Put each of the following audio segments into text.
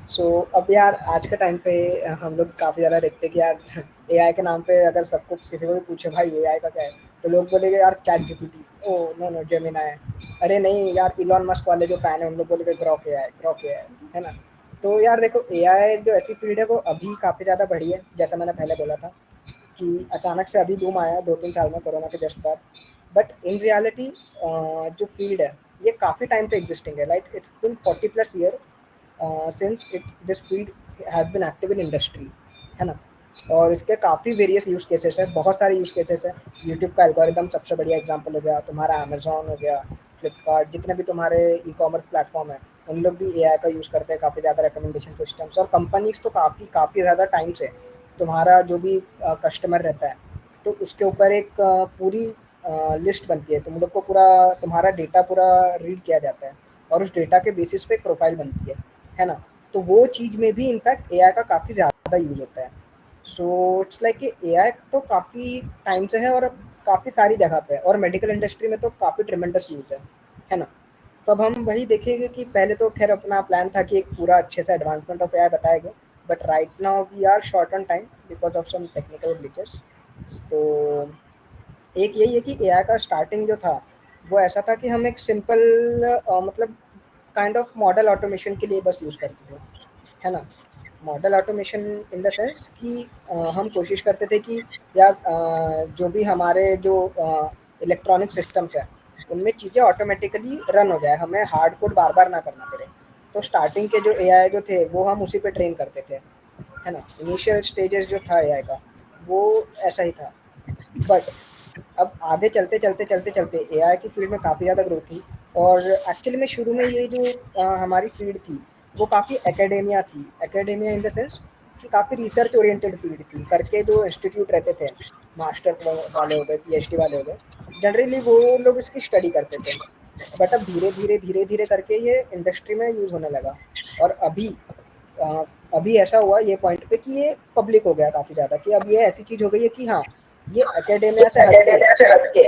सो अब यार आज के टाइम पे हम लोग काफ़ी ज़्यादा देखते हैं कि यार एआई के नाम पे अगर सबको किसी को भी पूछे भाई एआई का क्या है, तो लोग बोलेंगे यार chat GPT, oh no no Gemini है, अरे नहीं यार इलॉन मस्क वाले जो फैन है उन लोग बोलेंगे ग्रॉक एआई है ना। तो यार देखो एआई जो ऐसी फील्ड है वो अभी काफ़ी ज़्यादा बढ़ी है, जैसा मैंने पहले बोला था कि अचानक से अभी बूम आया 2-3 साल में कोरोना के जस्ट बाद। बट इन रियलिटी जो फील्ड है ये काफ़ी टाइम से एग्जिस्टिंग है, like it's been 40+ year since it this field have been active in industry, है ना। और इसके काफ़ी वेरियस यूज़ केसेस है, बहुत सारे यूज़ केसेस है। यूट्यूब का एल्गोरिदम सबसे बढ़िया एग्जांपल हो गया, तुम्हारा अमेजोन हो गया, फ्लिपकार्ट, जितने भी तुम्हारे ई कॉमर्स प्लेटफॉर्म है उन लोग भी एआई का यूज़ करते हैं काफ़ी ज़्यादा रिकमेंडेशन सिस्टम्स। और कंपनीज तो काफ़ी काफ़ी ज़्यादा टाइम से तुम्हारा जो भी कस्टमर रहता है तो उसके ऊपर एक पूरी लिस्ट बनती है, तुम लोग को पूरा तुम्हारा डेटा पूरा रीड किया जाता है और उस डेटा के बेसिस पे एक प्रोफाइल बनती है ना। तो वो चीज़ में भी इनफैक्ट एआई का काफ़ी ज़्यादा यूज़ होता है। सो इट्स लाइक कि एआई तो काफ़ी टाइम से है और काफ़ी सारी जगह पे है, और मेडिकल इंडस्ट्री में तो काफ़ी ट्रिमेंडस यूज़ है ना। तो अब हम वही देखेंगे कि पहले तो खैर अपना प्लान था कि एक पूरा अच्छे से एडवांसमेंट ऑफ एआई बताएंगे, but right now we are short on time because of some technical glitches. तो एक यही है कि एआई का स्टार्टिंग जो था वो ऐसा था कि हम एक सिंपल मतलब काइंड ऑफ मॉडल ऑटोमेशन के लिए बस यूज़ करते थे, है ना। Model automation in the sense कि हम कोशिश करते थे कि यार जो भी हमारे जो इलेक्ट्रॉनिक सिस्टम्स हैं उनमें चीज़ें ऑटोमेटिकली रन हो जाए, हमें हार्ड कोड बार बार ना करना पड़े। तो स्टार्टिंग के जो एआई जो थे वो हम उसी पे ट्रेन करते थे, है ना। इनिशियल स्टेजेस जो था एआई का वो ऐसा ही था। बट अब आगे चलते चलते चलते चलते एआई की फील्ड में काफ़ी ज़्यादा ग्रोथ थी। और एक्चुअली में शुरू में ये जो हमारी फील्ड थी वो काफ़ी एकेडेमिया थी, एकेडेमिया इन द सेंस कि काफ़ी रिसर्च ओरिएंटेड फील्ड थी, करके जो इंस्टीट्यूट रहते थे, मास्टर्स वाले हो गए, पीएचडी वाले हो गए, जनरली वो लोग इसकी स्टडी करते थे। बट अब धीरे धीरे धीरे धीरे करके ये इंडस्ट्री में यूज़ होने लगा। और अ, अभी ऐसा हुआ ये पॉइंट पे कि ये पब्लिक हो गया काफ़ी ज़्यादा, कि अब ये ऐसी चीज़ हो गई है कि हाँ ये एकेडेमिया से हट के एकेडेमिया से हटके।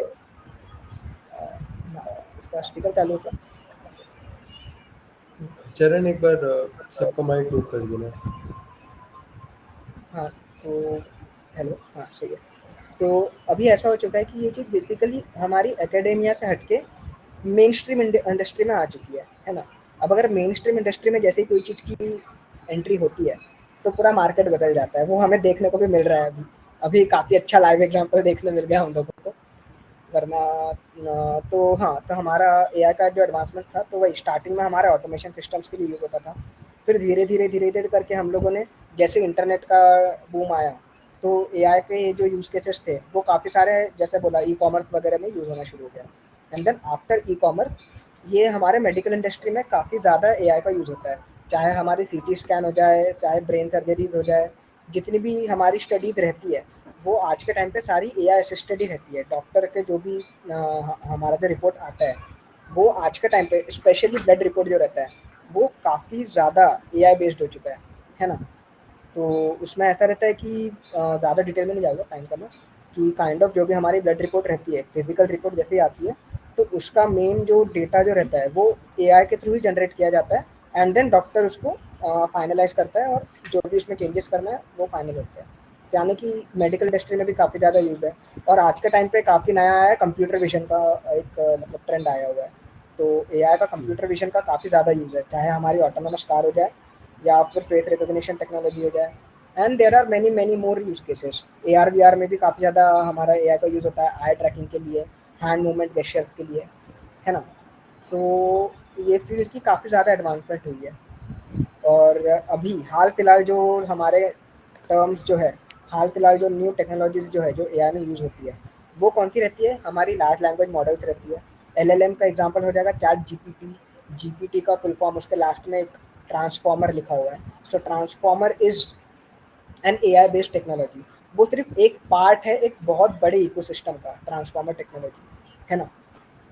इसका स्पीकर चालू होता। चरण एक बार सबका माइक म्यूट कर देना। हाँ तो हेलो, हाँ सही है। तो अभी ऐसा हो चुका है कि ये चीज़ बेसिकली हमारी एकेडेमिया से हटके मेन स्ट्रीम इंडस्ट्री में आ चुकी है ना। अब अगर मेन स्ट्रीम इंडस्ट्री में जैसे ही कोई चीज़ की एंट्री होती है तो पूरा मार्केट बदल जाता है, वो हमें देखने को भी मिल रहा है अभी। अभी काफ़ी अच्छा लाइव एग्जांपल देखने मिल गया हम लोगों को। वरना तो हाँ, तो हमारा एआई का जो एडवांसमेंट था तो वही स्टार्टिंग में हमारे ऑटोमेशन सिस्टम्स के लिए यूज़ होता था। फिर धीरे धीरे धीरे धीरे करके हम लोगों ने जैसे इंटरनेट का बूम आया तो एआई के जो यूज़ केसेस थे वो काफ़ी सारे, जैसे बोला ई कॉमर्स वगैरह में यूज़ होना शुरू हो गया। And then after e commerce ये हमारे मेडिकल इंडस्ट्री में काफ़ी ज़्यादा एआई का यूज़ होता है। चाहे हमारी सीटी स्कैन हो जाए, चाहे ब्रेन सर्जरीज हो जाए, जितनी भी हमारी स्टडीज़ रहती है वो आज के टाइम पे सारी एआई असिस्टेड ही रहती है। डॉक्टर के जो भी हमारा जो रिपोर्ट आता है वो आज के टाइम पे स्पेशली ब्लड रिपोर्ट जो रहता है वो काफ़ी ज़्यादा एआई बेस्ड हो चुका है ना। तो उसमें ऐसा रहता है कि ज़्यादा डिटेल में नहीं जाऊँगा टाइम कम है, कि काइंड ऑफ जो भी हमारी ब्लड रिपोर्ट रहती है, फिजिकल रिपोर्ट जैसे ही आती है तो उसका मेन जो डेटा जो रहता है वो एआई के थ्रू ही जनरेट किया जाता है। एंड देन डॉक्टर उसको फाइनलाइज करता है और जो भी उसमें चेंजेस करना है वो फाइनल होता है। यानी कि मेडिकल इंडस्ट्री में भी काफ़ी ज़्यादा यूज़ है। और आज के टाइम पे काफ़ी नया आया है कंप्यूटर विजन का, एक मतलब ट्रेंड आया हुआ है। तो एआई का कंप्यूटर विजन का काफ़ी ज़्यादा यूज़ है, चाहे हमारी ऑटोनोमस कार हो जाए या फिर फेस रिकॉग्निशन टेक्नोलॉजी हो जाए। And there are many many more use cases. AR VR में भी काफ़ी ज़्यादा हमारा एआई का यूज़ होता है, आई ट्रैकिंग के लिए, हैंड मूवमेंट गेस्चर्स के लिए, है ना। सो ये फील्ड की काफ़ी ज़्यादा एडवांसमेंट हुई है। और अभी हाल फिलहाल जो हमारे टर्म्स जो है, हाल फिलहाल जो न्यू टेक्नोलॉजीज जो है जो एआई में यूज़ होती है वो कौन सी रहती है, हमारी लार्ज लैंग्वेज मॉडल्स रहती है। एलएलएम का एग्जांपल हो जाएगा चैट जीपीटी। जीपीटी का फुल फॉर्म उसके लास्ट में एक ट्रांसफॉर्मर लिखा हुआ है। So transformer is an AI based technology. वो सिर्फ एक पार्ट है एक बहुत बड़े इकोसिस्टम का, ट्रांसफॉर्मर टेक्नोलॉजी, है ना।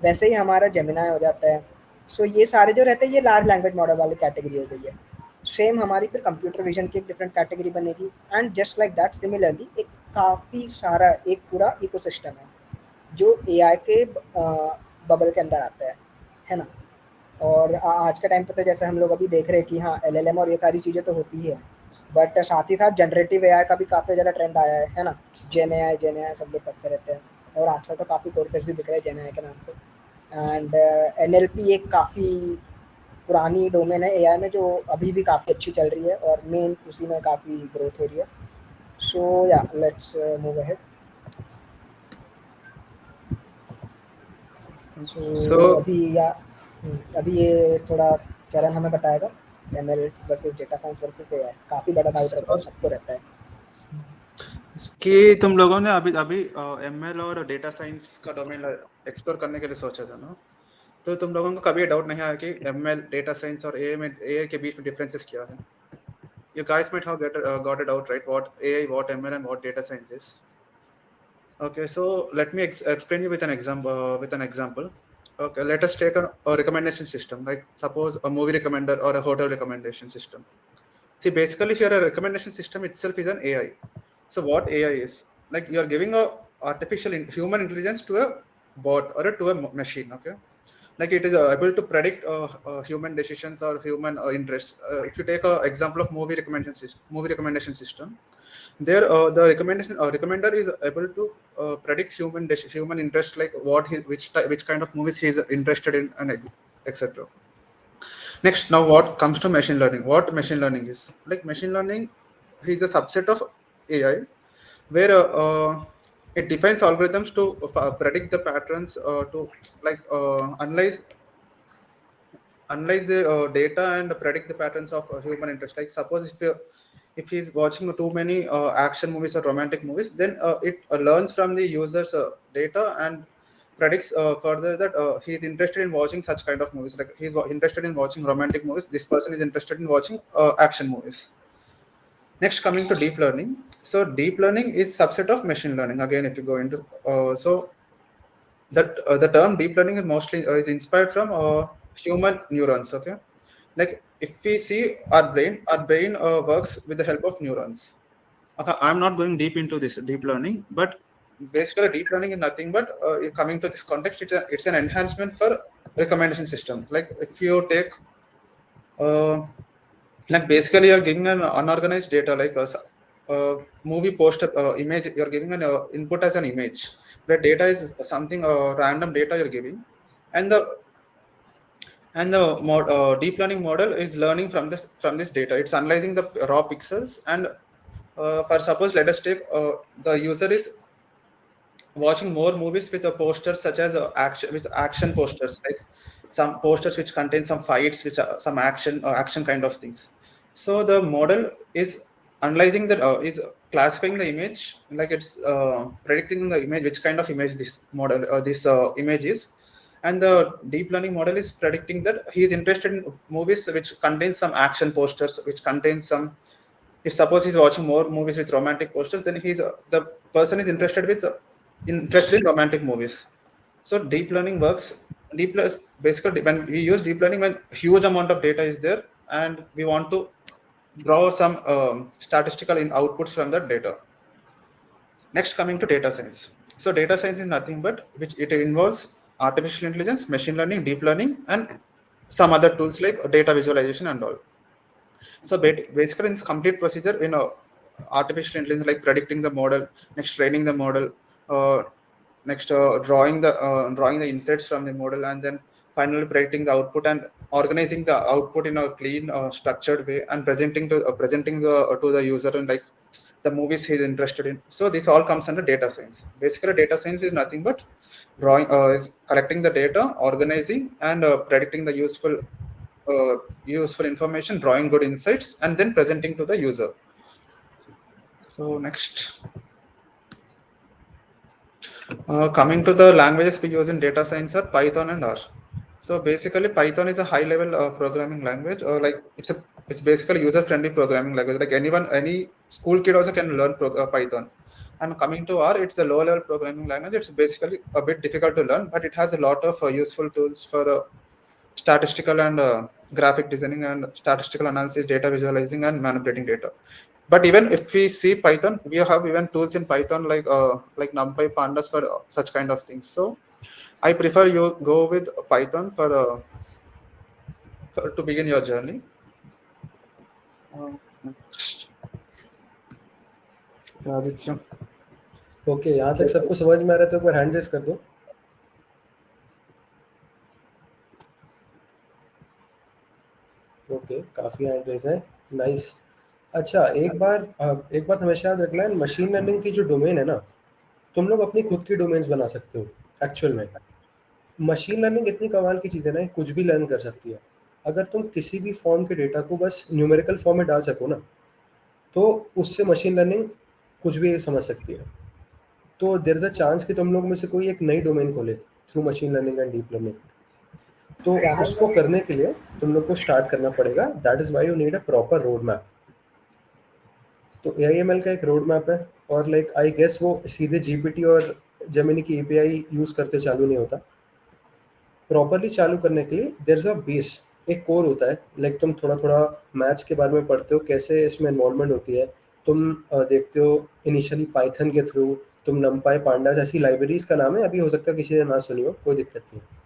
वैसे ही हमारा जेमिनाई हो जाता है। सो ये सारे जो रहते हैं ये लार्ज लैंग्वेज मॉडल वाली कैटेगरी हो गई है। सेम हमारी फिर कंप्यूटर विजन की एक डिफरेंट कैटेगरी बनेगी। And just like that similarly एक काफ़ी सारा एक पूरा इकोसिस्टम है जो एआई के बबल के अंदर आता है ना। और आज के टाइम पे तो जैसे हम लोग अभी देख रहे हैं कि हाँ एलएलएम और ये सारी चीज़ें तो होती ही है, बट साथ ही साथ जनरेटिव एआई का भी काफ़ी ज़्यादा ट्रेंड आया है ना? जेन एआई सब लोग करते रहते हैं, और आजकल तो काफ़ी कोर्सेज भी दिख रहे हैं जेन एआई के नाम पे। एंड एनएलपी एक काफ़ी पुरानी डोमेन है एआई में, जो अभी भी काफ़ी अच्छी चल रही है और मेन उसी में काफ़ी ग्रोथ हो रही है। सो या let's move ahead. So So अभी ये थोड़ा चरण हमें बताएगा ML versus data science versus AI. काफ़ी बड़ा डाउट रहता है, So, सबको रहता है। कि तुम लोगों ने अभी अभी एमएल और डेटा साइंस का डोमेन एक्सप्लोर करने के लिए सोचा था ना, तो तुम लोगों को कभी डाउट नहीं आया कि एमएल डेटा साइंस और एआई के बीच में डिफरेंसेस क्या है? You guys might have got it out, right? What AI, what ML, and what data science is. Okay, so let me explain you with an example. Okay, let us take a recommendation system, like suppose a movie recommender or a hotel recommendation system. See, basically here a recommendation system itself is an AI. So what AI is, like you are giving a human intelligence to a bot or to a machine. Okay, like it is able to predict human decisions or human interests. If you take an example of movie recommendation system, there the recommender is able to predict human interest, like which kind of movies he is interested in, and etc. Next, now what comes to machine learning? What machine learning is? Like machine learning is a subset of AI where it defines algorithms to predict the patterns, to like analyze the data and predict the patterns of human interest. Like suppose if he's watching too many action movies or romantic movies, then it learns from the user's data and predicts further that he's interested in watching such kind of movies. Like he's interested in watching romantic movies, this person is interested in watching action movies. Next, coming to deep learning. So deep learning is subset of machine learning. Again, if you go into so that the term deep learning is mostly is inspired from human neurons. Okay, like if we see our brain works with the help of neurons. Okay, I'm not going deep into this deep learning, but basically deep learning is nothing but coming to this context, it's an enhancement for recommendation system. Like if you take uh, like basically you're giving an unorganized data, like a movie poster image, you're giving an input as an image, where data is something random data you're giving, and the deep learning model is learning from this data. It's analyzing the raw pixels, and for suppose let us take the user is watching more movies with a posters such as action posters, like some posters which contain some fights, which are some action kind of things. So the model is analyzing that, is classifying the image, like it's predicting the image, which kind of image this image is, and the deep learning model is predicting that he is interested in movies which contains some action posters, which contains some. If suppose he's watching more movies with romantic posters, then the person is interested in romantic movies. So deep learning works. Basically when we use deep learning, when huge amount of data is there and we want to draw some statistical outputs from that data. Next, coming to data science. So data science is nothing but which it involves artificial intelligence, machine learning, deep learning, and some other tools like data visualization and all. So basically, this complete procedure in artificial intelligence, like predicting the model, next training the model, uh, next drawing the insights from the model, and then finally predicting the output and organizing the output in a clean, structured way, and presenting the to the user, and like the movies he's interested in. So this all comes under data science. Basically, data science is nothing but is collecting the data, organizing, and predicting the useful information, drawing good insights, and then presenting to the user. So next, coming to the languages we use in data science are Python and R. So basically, Python is a high-level programming language, or like it's basically user-friendly programming language. Like any school kid also can learn Python. And coming to R, it's a low-level programming language. It's basically a bit difficult to learn, but it has a lot of useful tools for statistical and graphic designing and statistical analysis, data visualizing, and manipulating data. But even if we see Python, we have even tools in Python like NumPy, Pandas for such kind of things. So I prefer you go with Python for to begin your journey. Aditya. Okay, यहाँ तक सबको समझ में आ रहा है तो एक बार hand raise कर दो। ओके, काफ़ी हैंड रेस है, नाइस। अच्छा, एक बात हमेशा याद रखना है, मशीन लर्निंग की जो डोमेन है ना, तुम लोग अपनी खुद की डोमेन्स बना सकते हो। एक्चुअल में मशीन लर्निंग इतनी कमाल की चीज़ है ना, कुछ भी लर्न कर सकती है। अगर तुम किसी भी फॉर्म के डेटा को बस न्यूमेरिकल फॉर्म में डाल सको ना, तो उससे मशीन लर्निंग कुछ भी समझ सकती है। तो देयर इज़ अ चांस कि तुम लोग में से कोई एक नई डोमेन खोले through machine learning and deep learning. तो क्या नाम उसको है? करने के लिए तुम लोग को स्टार्ट करना पड़ेगा। That is why you need a proper road map. तो AIML का एक रोड मैप है, और लाइक आई गेस वो सीधे GPT और जेमिनी की API यूज़ करते चालू नहीं होता। प्रॉपरली चालू करने के लिए देयर इज़ अ बेस, एक कोर होता है। लाइक तुम थोड़ा थोड़ा मैथ्स के बारे में पढ़ते हो, कैसे इसमें इन्वॉल्वमेंट होती है। तुम देखते हो इनिशियली पाइथन के थ्रू, तुम नमपाई पांडास ऐसी लाइब्रेरीज का नाम है, अभी हो सकता है किसी ने ना सुनी हो, कोई दिक्कत नहीं है।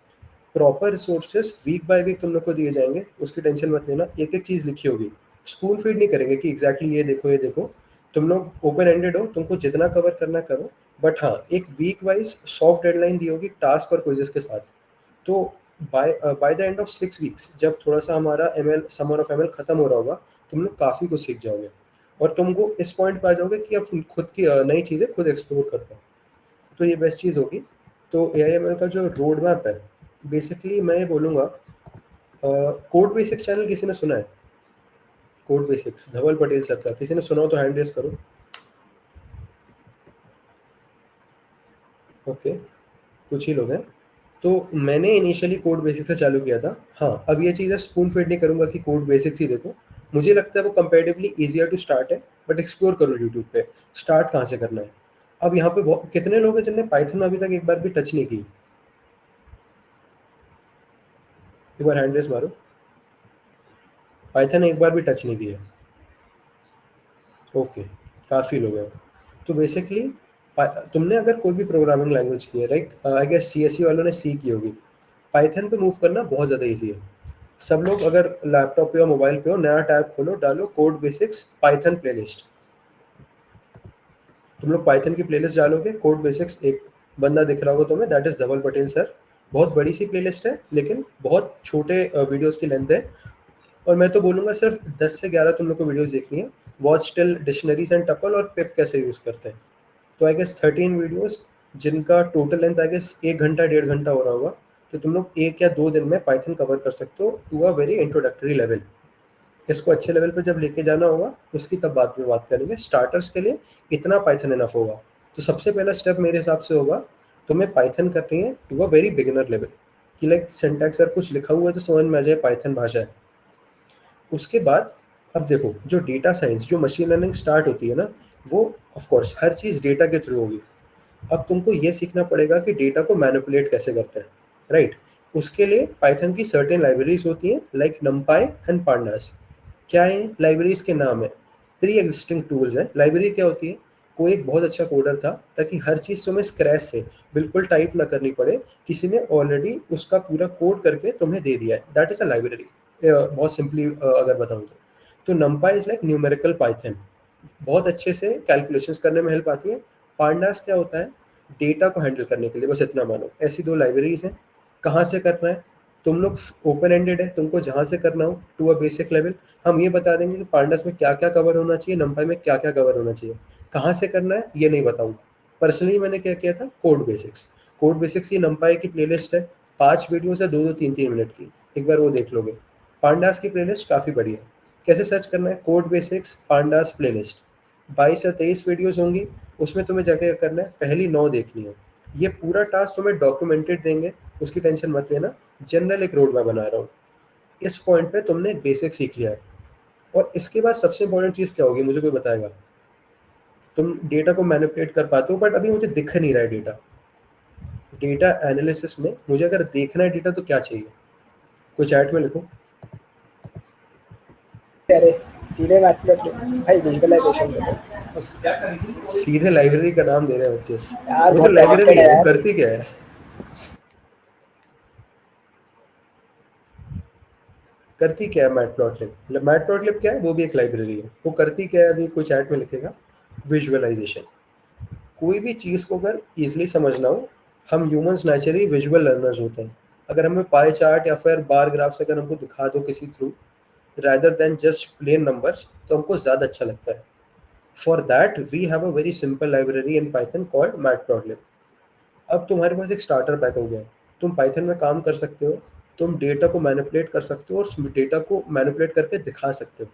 Proper resources week by week तुम लोग को दिए जाएंगे, उसकी टेंशन मत लेना। एक एक चीज़ लिखी होगी, स्पून फीड नहीं करेंगे कि एग्जैक्टली ये देखो ये देखो। तुम लोग ओपन एंडेड हो, तुमको जितना कवर करना करो। बट हाँ, एक वीक वाइज सॉफ्ट डेडलाइन दी होगी टास्क और क्विजेस के साथ। तो by the end of 6 weeks, जब थोड़ा सा हमारा समर ऑफ ML खत्म हो रहा होगा, तुम लोग काफ़ी कुछ सीख जाओगे, और तुमको इस पॉइंट पे आ जाओगे कि अब खुद की नई चीज़ें खुद एक्सप्लोर कर पाओ। तो ये बेस्ट चीज़ होगी। तो AIML का जो रोड मैप है, बेसिकली मैं ये बोलूँगा, कोड बेसिक्स चैनल किसी ने सुना है? कोड बेसिक्स धवल पटेल सर का, किसी ने सुना हो तो हैंड रेस करो। ओके, कुछ ही लोग हैं। तो मैंने इनिशियली कोड बेसिक्स से चालू किया था। हाँ, अब ये चीज़ है, स्पून फीड नहीं करूँगा कि कोड बेसिक्स ही देखो। मुझे लगता है वो कंपैरेटिवली ईजियर टू स्टार्ट है, बट एक्सप्लोर करो यूट्यूब पे स्टार्ट कहाँ से करना है। अब यहाँ पे कितने लोग हैं जिनने पाइथन अभी तक एक बार भी टच नहीं की? एक बार हैंड रेस मारो। पाइथन एक बार भी टच नहीं की है। ओके, काफ़ी लोग हैं। तो बेसिकली तुमने अगर कोई भी प्रोग्रामिंग लैंग्वेज की है, लाइक आई गेस CSE वालों ने सी की होगी, पाइथन पे मूव करना बहुत ज़्यादा ईजी है। सब लोग अगर लैपटॉप पे हो मोबाइल पे हो, नया टैब खोलो, डालो कोड बेसिक्स पाइथन प्लेलिस्ट। तुम लोग पाइथन की प्लेलिस्ट डालोगे, कोड बेसिक्स एक बंदा दिख रहा होगा तुम्हें, that is Dhaval Patel sir. बहुत बड़ी सी प्लेलिस्ट है, लेकिन बहुत छोटे वीडियोस की लेंथ है। और मैं तो बोलूँगा सिर्फ 10 से 11 तुम लोग को वीडियोस देखनी है। Watch till dictionaries and tuple और पिप कैसे यूज़ करते हैं। तो आई गेस 13 वीडियोस, जिनका टोटल लेंथ आई गेस 1 घंटा 1.5 घंटा हो रहा होगा। तो तुम लोग 1 या 2 दिन में पाइथन कवर कर सकते हो to a very introductory level. इसको अच्छे लेवल पे जब लेके जाना होगा, उसकी तब बाद में बात करेंगे। स्टार्टर्स के लिए इतना पाइथन इनफ होगा। तो सबसे पहला स्टेप मेरे हिसाब से होगा, तुम्हें पाइथन करनी है to a very beginner level, कि लाइक सिंटैक्स अगर कुछ लिखा हुआ है तो समझ में आ जाए पाइथन भाषा है। उसके बाद अब देखो, जो डेटा साइंस, जो मशीन लर्निंग स्टार्ट होती है ना, वो of course her cheese data के थ्रू होगी। अब तुमको ये सीखना पड़ेगा कि डेटा को मैनिपुलेट कैसे करते हैं, राइट? उसके लिए पाइथन की सर्टेन लाइब्रेरीज होती हैं, लाइक नमपाई एंड पांडास। क्या है लाइब्रेरीज के नाम है? प्री एग्जिस्टिंग टूल्स हैं। लाइब्रेरी क्या होती है? कोई एक बहुत अच्छा कोडर था, ताकि हर चीज़ तुम्हें स्क्रैच से बिल्कुल टाइप ना करनी पड़े, किसी ने ऑलरेडी उसका पूरा कोड करके तुम्हें दे दिया है, दैट इज़ अ लाइब्रेरी। बहुत सिंपली अगर बताऊँ तो नमपाई इज़ लाइक न्यूमेरिकल पाइथन, बहुत अच्छे से कैलकुलेशंस करने में हेल्प आती है। पांडास क्या होता है? डेटा को हैंडल करने के लिए, बस इतना मानो। ऐसी 2 लाइब्रेरीज हैं। कहाँ से करना है? तुम लोग ओपन एंडेड है, तुमको जहाँ से करना हो टू अ बेसिक लेवल। हम ये बता देंगे कि पांडास में क्या क्या कवर होना चाहिए, नंपाई में क्या क्या कवर होना चाहिए। कहाँ से करना है ये नहीं बताऊँगा। पर्सनली मैंने क्या किया था, कोड बेसिक्स। कोड बेसिक्स, ये नंपाई की प्लेलिस्ट है, 5 वीडियोस है, 2-2 3-3 मिनट की, एक बार वो देख लोगे। पांडास की प्लेलिस्ट काफ़ी बढ़िया है। कैसे सर्च करना है? कोड बेसिक्स पांडास प्लेलिस्ट, 22 या 23 वीडियोस होंगी। उसमें तुम्हें क्या क्या करना है, पहली 9 देखनी है। ये पूरा टास्क तुम्हें डॉक्यूमेंटेड देंगे, उसकी टेंशन मत लेना। जनरल एक रोड मैप बना रहा हूँ। इस पॉइंट पे तुमने बेसिक सीख लिया है, और इसके बाद सबसे इंपॉर्टेंट चीज़ क्या होगी, मुझे कोई बताएगा? तुम डेटा को मैनिपुलेट कर पाते हो, बट अभी मुझे दिख नहीं रहा है डेटा। डेटा एनालिसिस में मुझे अगर देखना है डेटा तो क्या चाहिए? कोई चैट में लिखो। अरे सीधे मैथमेटिक्स भाई, विजुअलाइजेशन देखो सीधे लाइब्रेरी का नाम दे रहे हैं बच्चे। यार, वो तो बहुत लाइब्रेरी टैलेंटेड है है, वो यार। करती क्या है? करती क्या है मैटप्लॉटलिब? मैटप्लॉटलिब क्या है? वो भी एक लाइब्रेरी है। वो करती क्या है? अभी कोई चैट में लिखेगा, विजुअलाइजेशन। कोई भी चीज़ को अगर ईजिली समझना हो, हम ह्यूमंस नेचुरली विजुअल लर्नर्स होते हैं। अगर हमें पाई चार्ट या फिर बार ग्राफ्स अगर हमको दिखा दो किसी through, rather than just plain numbers, तो हमको ज़्यादा अच्छा लगता है। For that we have a very simple library in Python called matplotlib. अब तुम्हारे पास एक स्टार्टर पैक हो गया है, तुम पाइथन में काम कर सकते हो, तुम डेटा को मैनिपुलेट कर सकते हो और उस डेटा को मैनिपुलेट करके दिखा सकते हो।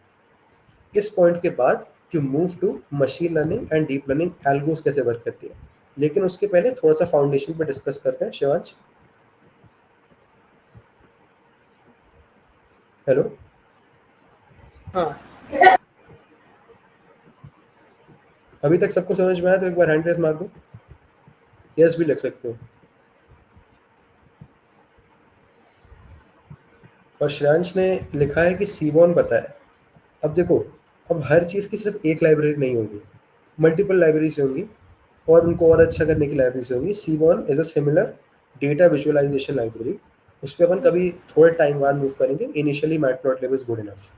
इस पॉइंट के बाद you move to machine learning and deep learning algos कैसे वर्क करती है। लेकिन उसके पहले थोड़ा सा फाउंडेशन पे डिस्कस करते हैं। शिवांश, हेलो। हाँ, अभी तक सबको समझ में आया तो एक बार हैंड रेस मार दो, यस भी लिख सकते हो। और श्रेयांश ने लिखा है कि सीबॉन पता है। अब देखो, अब हर चीज़ की सिर्फ एक लाइब्रेरी नहीं होगी, मल्टीपल लाइब्रेरीज होंगी और उनको और अच्छा करने की लाइब्रेरीज होंगी। Seaborn is a similar data visualization library. उस पर अपन कभी थोड़े टाइम बाद मूव करेंगे। Initially matplotlib is good enough.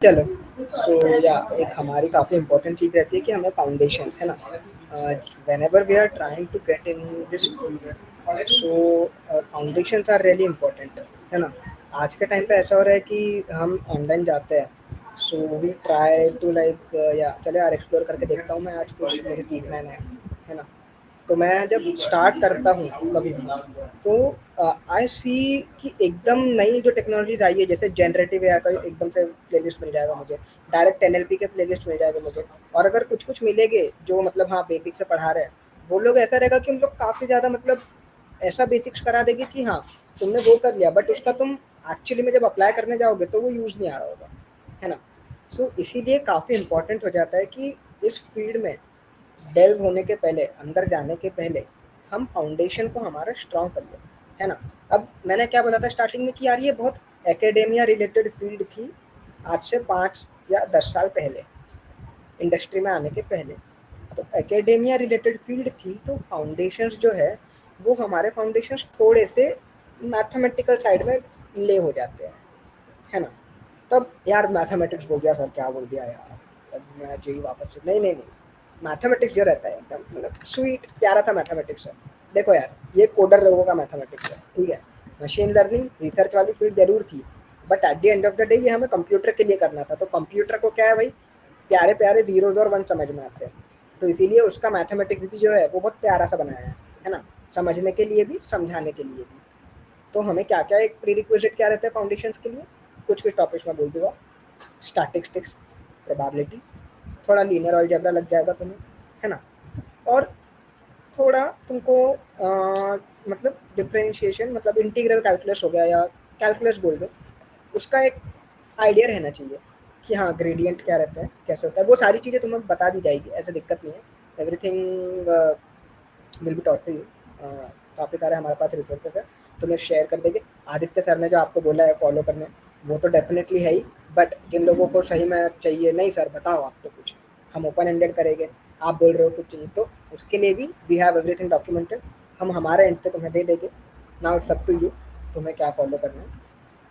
चलो। सो या एक हमारी काफ़ी इंपॉर्टेंट चीज़ रहती है कि हमें फाउंडेशंस है ना, whenever we are trying to get in this field, so foundations are really important, है ना। आज के टाइम पे ऐसा हो रहा है कि हम ऑनलाइन जाते हैं, so we try to like या चलो यार एक्सप्लोर करके देखता हूँ मैं, आज कुछ मुझे सीखना है नया, है ना। तो मैं जब स्टार्ट करता हूँ कभी भी, तो आई सी कि एकदम नई जो टेक्नोलॉजीज आई है, जैसे जनरेटिव एआई का एकदम से प्लेलिस्ट मिल जाएगा मुझे, डायरेक्ट एनएलपी के प्लेलिस्ट मिल जाएगा मुझे। और अगर कुछ कुछ मिलेंगे जो मतलब हाँ बेसिक से पढ़ा रहे हैं, वो लोग ऐसा रहेगा कि हम लोग काफ़ी ज़्यादा मतलब ऐसा बेसिक्स करा देंगे कि हाँ तुमने वो कर लिया, बट उसका तुम एक्चुअली में जब अप्लाई करने जाओगे तो वो यूज़ नहीं आ रहा होगा, है ना। सो इसीलिए काफ़ी इंपॉर्टेंट हो जाता है कि इस फील्ड में डेल्व होने के पहले, अंदर जाने के पहले, हम फाउंडेशन को हमारा स्ट्रॉन्ग कर लें, है ना। अब मैंने क्या बोला था स्टार्टिंग में कि यार ये बहुत एकेडेमिया रिलेटेड फील्ड थी आज से 5 या 10 साल पहले, इंडस्ट्री में आने के पहले। तो एकेडेमिया रिलेटेड फील्ड थी, तो फाउंडेशंस जो है वो हमारे फाउंडेशंस थोड़े से मैथमेटिकल साइड में ले हो जाते हैं, है ना। तब यार मैथमेटिक्स बोल दिया सर, क्या बोल दिया यार, तब मैं जो ही वापस से नहीं नहीं नहीं, मैथमेटिक्स जो रहता है एकदम मतलब स्वीट प्यारा था मैथमेटिक्स है। देखो यार ये कोडर लोगों का मैथमेटिक्स है, ठीक है। मशीन लर्निंग रिसर्च वाली फील्ड जरूर थी, but at the end of the day ये हमें कंप्यूटर के लिए करना था, तो कंप्यूटर को क्या है भाई, प्यारे प्यारे जीरोज और वन समझ में आते हैं, तो इसीलिए उसका मैथमेटिक्स भी जो है वो बहुत प्यारा सा बनाया है ना, समझने के लिए भी समझाने के लिए भी। तो हमें क्या क्या एक प्रीरिक्विजिट क्या रहता है फाउंडेशंस के लिए, कुछ कुछ टॉपिक्स में बोल दूंगा। स्टैटिस्टिक्स, प्रोबेबिलिटी, थोड़ा लीनियर अलजेब्रा लग जाएगा तुम्हें, है ना। और थोड़ा तुमको मतलब डिफरेंशिएशन मतलब इंटीग्रल कैलकुलस हो गया या कैलकुलस बोल दो, उसका एक आइडिया रहना चाहिए कि हाँ ग्रेडियंट क्या रहता है, कैसे होता है, वो सारी चीज़ें तुम्हें बता दी जाएगी, ऐसे दिक्कत नहीं है। Everything will be taught to you. काफ़ी सारे हमारे पास रिसोर्सेज है, तुम्हें शेयर कर देंगे। आदित्य सर ने जो आपको बोला है फॉलो करने, वो तो डेफिनेटली है ही, बट जिन लोगों को सही में चाहिए, नहीं सर बताओ आप तो कुछ, हम ओपन एंडेड करेंगे, आप बोल रहे हो कुछ चाहिए तो उसके लिए भी वी हैव एवरीथिंग डॉक्यूमेंटेड, हम हमारे एंड पे तुम्हें दे देंगे। Now it's up to you, तुम्हें क्या फॉलो करना है।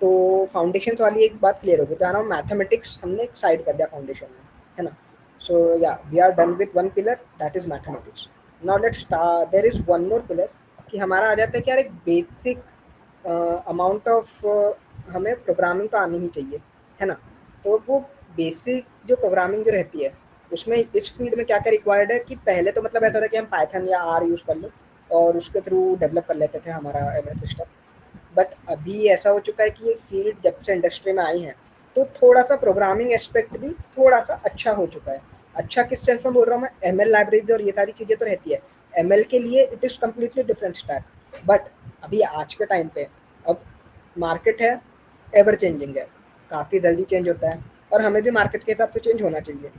तो फाउंडेशंस वाली एक बात क्लियर होगी, तो मैथमेटिक्स हमने साइड कर दिया फाउंडेशन में, है ना। So yeah we are done with one pillar, that is mathematics. Now let's start, there is one more pillar कि हमारा आ जाता है कि यार एक बेसिक अमाउंट ऑफ हमें प्रोग्रामिंग तो आनी ही चाहिए, है ना। तो वो बेसिक जो प्रोग्रामिंग जो रहती है उसमें इस फील्ड में क्या क्या रिक्वायर्ड है कि पहले तो मतलब ऐसा था कि हम पाइथन या आर यूज़ कर लो और उसके थ्रू डेवलप कर लेते थे हमारा एमएल सिस्टम, बट अभी ऐसा हो चुका है कि ये फील्ड जब से इंडस्ट्री में आई है तो थोड़ा सा प्रोग्रामिंग एस्पेक्ट भी थोड़ा सा अच्छा हो चुका है। अच्छा किस सेंस में बोल रहा हूँ मैं, एमएल लाइब्रेरी और ये सारी चीज़ें तो रहती है, एमएल के लिए it is completely different stack, but अभी आज के टाइम पे अब मार्केट है, एवर चेंजिंग है, काफ़ी जल्दी चेंज होता है और हमें भी मार्केट के हिसाब से चेंज होना चाहिए।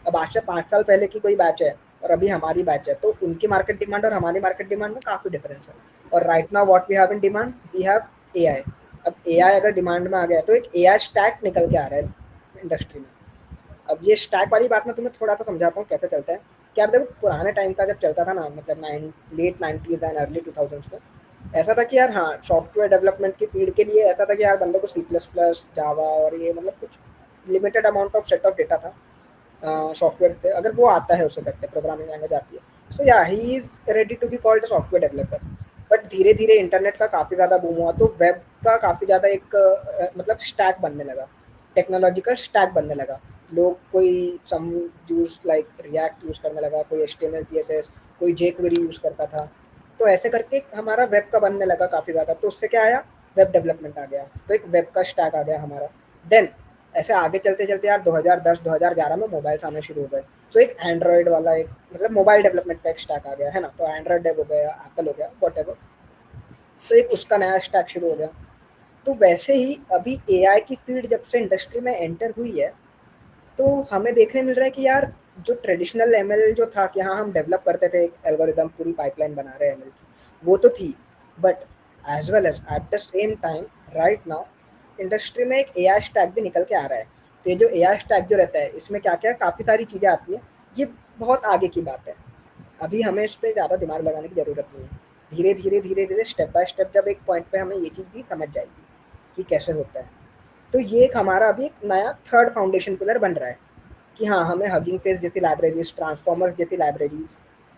अब आज से 5 साल पहले की कोई बैच है और अभी हमारी बैच है, तो उनकी मार्केट डिमांड और हमारी मार्केट डिमांड में काफ़ी डिफरेंस है। और right now what we have in demand, we have AI. अब एआई अगर डिमांड में आ गया तो एक एआई स्टैक निकल के आ रहा है इंडस्ट्री में। अब ये स्टैक वाली बात मैं तुम्हें थोड़ा सा समझाता हूँ कैसे चलता है। क्या देखो पुराने टाइम का जब चलता था ना, मतलब late 90s and early 2000s में, ऐसा था कि यार हाँ, सॉफ्टवेयर डेवलपमेंट की फील्ड के लिए ऐसा था कि यार बंदे को सी प्लस प्लस, जावा और ये मतलब कुछ limited amount of set of data था सॉफ्टवेयर थे, अगर वो आता है उसे करते, प्रोग्रामिंग लैंग्वेज आती है, so yeah he is ready to be called a software developer. बट धीरे धीरे इंटरनेट का काफ़ी ज़्यादा बूम हुआ, तो वेब का काफ़ी ज़्यादा एक मतलब स्टैक बनने लगा, टेक्नोलॉजिकल स्टैक बनने लगा। लोग कोई सम यूज लाइक रिएक्ट यूज़ करने लगा, कोई HTML CSS, कोई जेक्वेरी यूज़ करता था। तो ऐसे करके हमारा वेब का बनने लगा काफ़ी ज़्यादा, तो उससे क्या आया, वेब डेवलपमेंट आ गया, तो एक वेब का स्टैक आ गया हमारा। देन ऐसे आगे चलते चलते यार 2010-2011 में मोबाइल्स आने शुरू हो गए, तो एक एंड्रॉयड वाला एक मतलब मोबाइल डेवलपमेंट का एक स्टैक आ गया है ना, तो एंड्रॉयड डेव हो गया, एप्पल हो गया, वॉट, तो एक उसका नया स्टैक शुरू हो गया। तो वैसे ही अभी एआई की फील्ड जब से इंडस्ट्री में एंटर हुई है, तो हमें देखने मिल रहा है कि यार जो ट्रेडिशनल एमएल जो था कि हाँ हम डेवलप करते थे एक एल्गोरिदम, पूरी पाइपलाइन बना रहे हैं एमएल की, वो तो थी, but as well as at the same time right now industry में एक एआई स्टैक भी निकल के आ रहा है। तो ये जो एआई स्टैक जो रहता है, इसमें क्या क्या काफ़ी सारी चीज़ें आती हैं, ये बहुत आगे की बात है, अभी हमें इस पे ज़्यादा दिमाग लगाने की ज़रूरत नहीं है। धीरे धीरे स्टेप बाय स्टेप जब एक पॉइंट पे हमें ये चीज़ भी समझ जाएगी कि कैसे होता है, तो ये एक हमारा अभी एक नया थर्ड फाउंडेशन पिलर बन रहा है कि हाँ, हमें हगिंग फेस जैसी लाइब्रेरीज, ट्रांसफॉर्मर्स जैसी लाइब्रेरीज,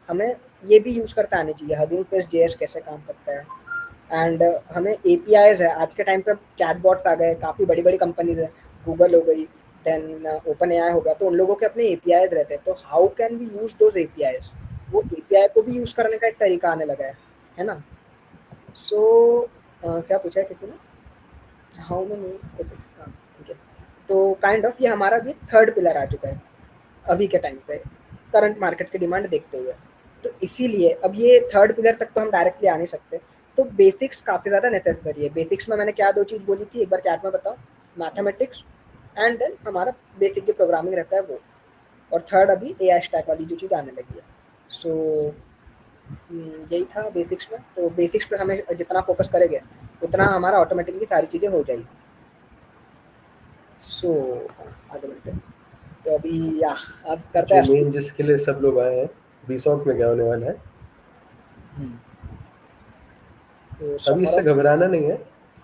हमें ये भी यूज़ करता आनी चाहिए, हगिंग फेस जेएस कैसे काम करता है। एंड हमें एपीआईज है, आज के टाइम पे चैटबॉट्स आ गए, काफ़ी बड़ी बड़ी कंपनीज है, गूगल हो गई, देन ओपन एआई हो गया, तो उन लोगों के अपने एपीआईज रहते हैं, तो how can we use those APIs, वो एपीआई को भी यूज़ करने का एक तरीका आने लगा है ना। सो क्या पूछा है किसी ने, हाउ मेनी, ओके, हाँ ठीक है। तो काइंड ऑफ ये हमारा भी थर्ड पिलर आ चुका है अभी के टाइम पे, करंट मार्केट की डिमांड देखते हुए। तो इसीलिए अब ये थर्ड पिलर तक तो हम डायरेक्टली आ नहीं सकते, तो बेसिक्स काफ़ी ज़्यादा नेसेसरी है। बेसिक्स में मैंने क्या दो चीज़ बोली थी, एक बार चैट में बताओ, मैथमेटिक्स एंड देन हमारा बेसिक जो प्रोग्रामिंग रहता है वो, और थर्ड अभी एआई स्टैक वाली जो चीज़ आने लगी है। सो यही था बेसिक्स में, तो बेसिक्स पे हमें जितना फोकस करेंगे उतना हमारा ऑटोमेटिकली सारी चीज़ें हो जाएगी। सो आगे बढ़ते हैं, तो अभी या अब करते जो हैं असली। मेन जिसके लिए सब लोग आए हैं, बीसॉक में क्या होने वाला है। तो अभी समर इससे ऑफ, घबराना नहीं है,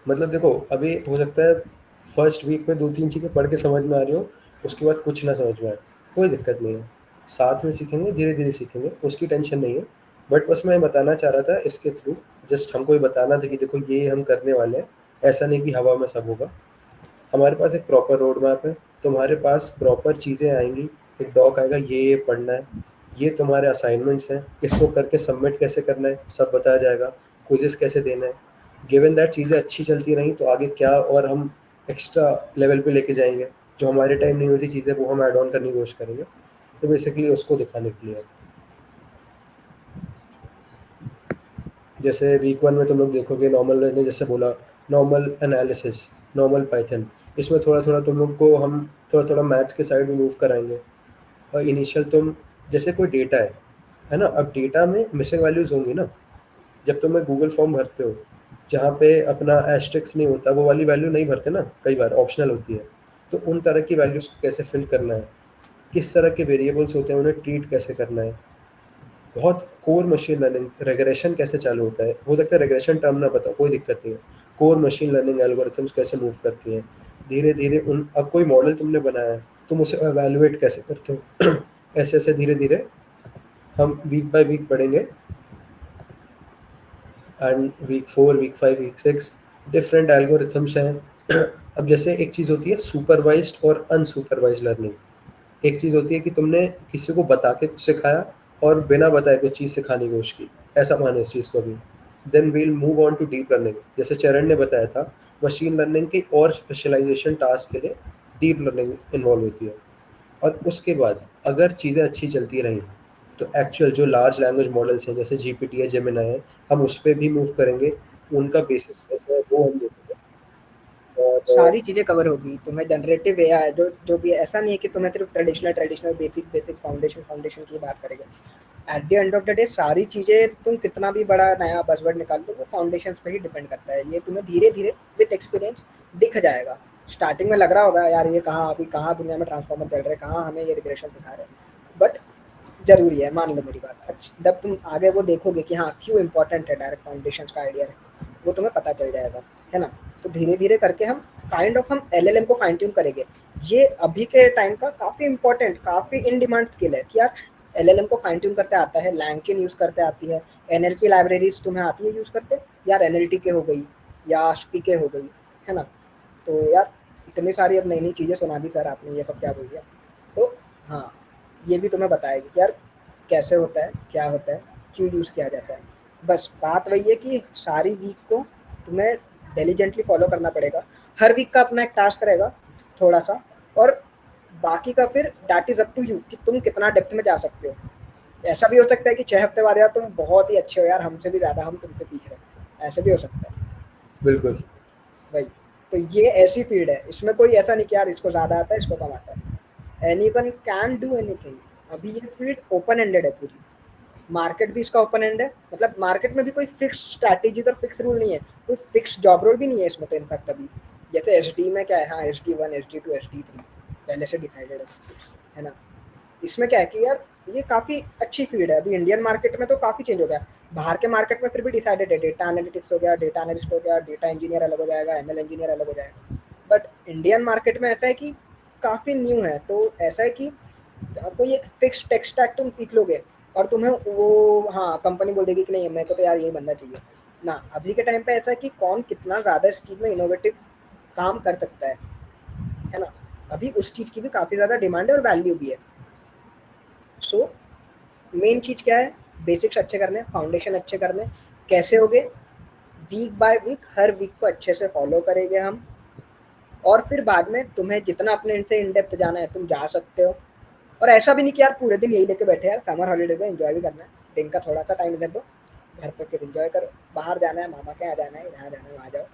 मतलब देखो अभी हो सकता है फर्स्ट वीक में 2-3 चीज़ें पढ़ के समझ में आ रही हो, उसके बाद कुछ ना समझ में आए, कोई दिक्कत नहीं है, साथ में सीखेंगे, धीरे धीरे सीखेंगे, उसकी टेंशन नहीं है। बट बस मैं बताना चाह रहा था इसके थ्रू, जस्ट हमको ये बताना था कि देखो ये हम करने वाले हैं, ऐसा नहीं कि हवा में सब होगा। हमारे पास एक प्रॉपर रोड मैप है, तुम्हारे पास प्रॉपर चीज़ें आएंगी, एक डॉक आएगा, ये पढ़ना है, ये तुम्हारे असाइनमेंट्स हैं, इसको करके सबमिट कैसे करना है सब बताया जाएगा, क्विज़ेस कैसे देना है। गिवन दैट चीज़ें अच्छी चलती रहीं तो आगे क्या और हम एक्स्ट्रा लेवल पे लेके जाएंगे, जो हमारे टाइम नहीं होती चीज़ें वो हम ऐड ऑन करने की कोशिश करेंगे। तो बेसिकली उसको दिखाने के लिए है। जैसे वीक 1 में तुम लोग देखोगे नॉर्मल ने जैसे बोला, नॉर्मल एनालिसिस, नॉर्मल पाइथन, इसमें थोड़ा थोड़ा तुम लोग को हम थोड़ा थोड़ा मैथ्स के साइड में मूव कराएंगे। और इनिशियल तुम, जैसे कोई डेटा है ना, अब डेटा में मिसिंग वैल्यूज़ होंगी ना, जब तुम एक गूगल फॉर्म भरते हो जहाँ पे अपना एस्ट्रिक्स नहीं होता, वो वाली वैल्यू नहीं भरते ना, कई बार ऑप्शनल होती है, तो उन तरह की वैल्यूज़ को कैसे फिल करना है, किस तरह के वेरिएबल्स होते हैं उन्हें ट्रीट कैसे करना है, बहुत कोर मशीन लर्निंग, रेग्रेशन कैसे चालू होता है, हो सकता है रेग्रेशन टर्म ना पता हो, कोई दिक्कत नहीं है, कोर मशीन लर्निंग एल्गोरिथम्स कैसे मूव करती हैं, धीरे धीरे उन, अब कोई मॉडल तुमने बनाया है तुम उसे एवेलुएट कैसे करते हो ऐसे ऐसे धीरे धीरे हम वीक बाय वीक पढ़ेंगे। And week 4, week 5, week 6 different algorithms हैं अब जैसे एक चीज़ होती है सुपरवाइज्ड और अनसुपरवाइज्ड लर्निंग, एक चीज़ होती है कि तुमने किसी को बता के कुछ सिखाया और बिना बताए कुछ चीज़ सिखाने की कोशिश की, ऐसा मानो इस चीज़ को भी। Then we'll move on to deep learning, जैसे चरण ने बताया था, मशीन लर्निंग की और स्पेशलाइजेशन टास्क के लिए डीप लर्निंग इन्वॉल्व होती है। और उसके बाद अगर चीज़ें अच्छी चलती रहीं तो एक्चुअल जो लार्ज लैंग्वेज मॉडल्स हैं जैसे जीपीटी है, जेमिनी है, हम उस पर भी मूव करेंगे, उनका बेसिक कैसा है वो हम देखेंगे। और सारी चीज़ें कवर होगी, तुम्हें जनरेटिव एआई जो जो भी, ऐसा नहीं है कि तुम्हें सिर्फ ट्रेडिशनल बेसिक फाउंडेशन की बात करेंगे। At the end of the day सारी चीज़ें तुम कितना भी बड़ा नया बजवर्ड निकाल लो, वो फाउंडेशन पे ही डिपेंड करता है। ये तुम्हें धीरे धीरे विथ एक्सपीरियंस दिख जाएगा। स्टार्टिंग में लग रहा होगा यार ये कहाँ, अभी कहाँ दुनिया में ट्रांसफॉर्मर चल रहे हैं, कहाँ हमें ये रिग्रेशन दिखा रहे हैं, बट ज़रूरी है, मान लो मेरी बात। जब तुम आगे वो देखोगे कि हाँ, क्यों इम्पोर्टेंट है डायरेक्ट फाउंडेशंस का आइडिया, वो तुम्हें पता चल जाएगा, है ना? तो धीरे-धीरे करके हम हम एलएलएम को फाइन ट्यून करेंगे। ये अभी के टाइम का काफ़ी इम्पोर्टेंट, काफ़ी इन डिमांड स्किल है कि यार एलएलएम को फाइन ट्यून करते आता है, लैंकिन यूज़ करते आती है, एनएलपी लाइब्रेरीज़ तुम्हें आती है यूज़ करते? यार एनएलटीके हो गई या एसपीके हो गई, है ना? तो यार इतनी सारी अब नई-नई चीज़ें सुना दी सर आपने, ये सब क्या बोल दिया। तो हाँ, ये भी तुम्हें बताएगी कि यार कैसे होता है, क्या होता है, क्यों यूज़ किया जाता है। बस बात वही है कि सारी वीक को तुम्हें डिलिजेंटली फॉलो करना पड़ेगा। हर वीक का अपना एक टास्क रहेगा थोड़ा-सा, और बाकी का फिर that is up to you कि तुम कितना डेप्थ में जा सकते हो। ऐसा भी हो सकता है कि 6 हफ्ते बाद यार तुम बहुत ही अच्छे हो यार, हमसे भी ज़्यादा हम तुमसे सीख रहे हैं, ऐसे भी हो सकता है। बिल्कुल। वही, तो ये ऐसी फील्ड है, इसमें कोई ऐसा नहीं कि यार इसको ज़्यादा आता है, इसको कम आता है। Anyone can do anything. अभी ये फील्ड ओपन एंडेड है पूरी। मार्केट भी इसका ओपन एंड है, मतलब मार्केट में भी कोई फिक्स स्ट्रैटेजी और फिक्स रूल नहीं है, कोई फिक्स जॉब रोल भी नहीं है इसमें तो इनफैक्ट अभी। जैसे एसडी में क्या है, हाँ SD1 SD2 SD3 पहले से डिसाइडेड है ना। इसमें क्या है कि यार ये काफ़ी अच्छी फील्ड है। अभी इंडियन मार्केट में तो काफ़ी चेंज हो गया, बाहर के मार्केट में फिर भी डिसाइडेड है, डेटा एनालिटिक्स हो गया, डेटा एनालिस्ट हो गया, डेटा इंजीनियर अलग हो जाएगा, एमएल इंजीनियर अलग हो जाएगा। बट इंडियन मार्केट में ऐसा है कि काफ़ी न्यू है, तो ऐसा है कि कोई एक फिक्स टेक स्टैक तुम सीख लोगे और तुम्हें वो, हाँ, कंपनी बोल देगी कि नहीं मेरे को तो यार यही बंदा चाहिए ना। अभी के टाइम पे ऐसा है कि कौन कितना ज़्यादा इस चीज़ में इनोवेटिव काम कर सकता है ना। अभी उस चीज़ की भी काफ़ी ज़्यादा डिमांड है और वैल्यू भी है। सो मेन चीज़ क्या है, बेसिक्स अच्छे करने, फाउंडेशन अच्छे करने। कैसे होगे? वीक बाय वीक, हर वीक को अच्छे से फॉलो करेंगे हम, और फिर बाद में तुम्हें जितना अपने इनसे इन डेप्थ जाना है तुम जा सकते हो। और ऐसा भी नहीं कि यार पूरे दिन यही लेके बैठे, यार समर हॉलीडेज है, एंजॉय भी करना है। दिन का थोड़ा सा टाइम इधर दो, घर पे फिर एंजॉय करो। बाहर जाना है, मामा के यहाँ जाना है, यहाँ जाना है, वहाँ जाओ।